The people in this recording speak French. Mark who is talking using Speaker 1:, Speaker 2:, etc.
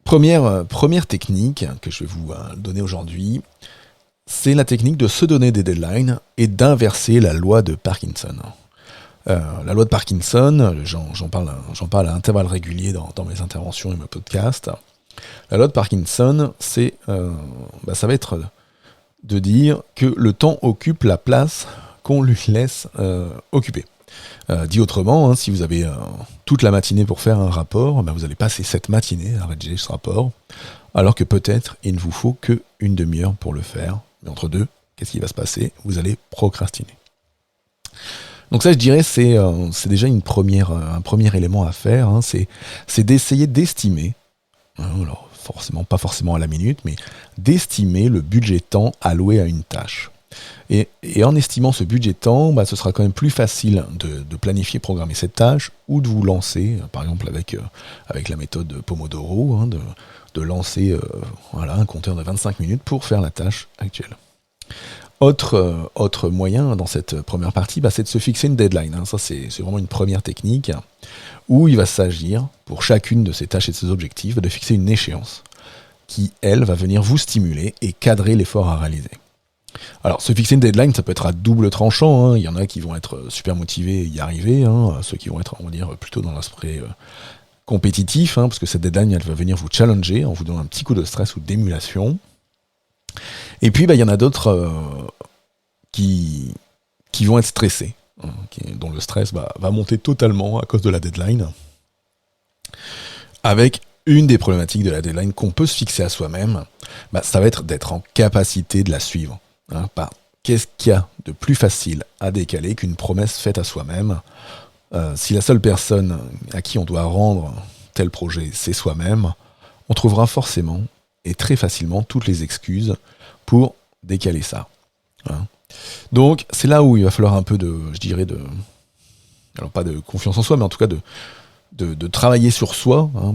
Speaker 1: Première technique que je vais vous donner aujourd'hui, c'est la technique de se donner des deadlines et d'inverser la loi de Parkinson. La loi de Parkinson, j'en parle à intervalles réguliers dans mes interventions et mes podcasts. La loi de Parkinson, ça va être de dire que le temps occupe la place qu'on lui laisse occuper. Dit autrement, si vous avez toute la matinée pour faire un rapport, vous allez passer cette matinée à rédiger ce rapport, alors que peut-être il ne vous faut qu'une demi-heure pour le faire. Mais entre deux, qu'est-ce qui va se passer ? Vous allez procrastiner. Donc ça, je dirais, c'est déjà un premier élément à faire, c'est d'essayer d'estimer, alors pas forcément à la minute, mais d'estimer le budget temps alloué à une tâche. Et en estimant ce budget temps, ce sera quand même plus facile de planifier, programmer cette tâche, ou de vous lancer, par exemple avec la méthode Pomodoro, de lancer un compteur de 25 minutes pour faire la tâche actuelle. Autre moyen dans cette première partie, c'est de se fixer une deadline. Ça, c'est vraiment une première technique où il va s'agir, pour chacune de ces tâches et de ces objectifs, de fixer une échéance qui, elle, va venir vous stimuler et cadrer l'effort à réaliser. Alors, se fixer une deadline, ça peut être à double tranchant. Il y en a qui vont être super motivés et y arriver, ceux qui vont être, on va dire, plutôt dans l'aspect compétitif, parce que cette deadline, elle va venir vous challenger en vous donnant un petit coup de stress ou d'émulation. Et puis, il y en a d'autres qui vont être stressés, dont le stress va monter totalement à cause de la deadline. Avec une des problématiques de la deadline qu'on peut se fixer à soi-même, ça va être d'être en capacité de la suivre. Qu'est-ce qu'il y a de plus facile à décaler qu'une promesse faite à soi-même ? Si la seule personne à qui on doit rendre tel projet, c'est soi-même, on trouvera forcément et très facilement toutes les excuses pour décaler ça. Donc, c'est là où il va falloir un peu alors pas de confiance en soi, mais en tout cas de travailler sur soi,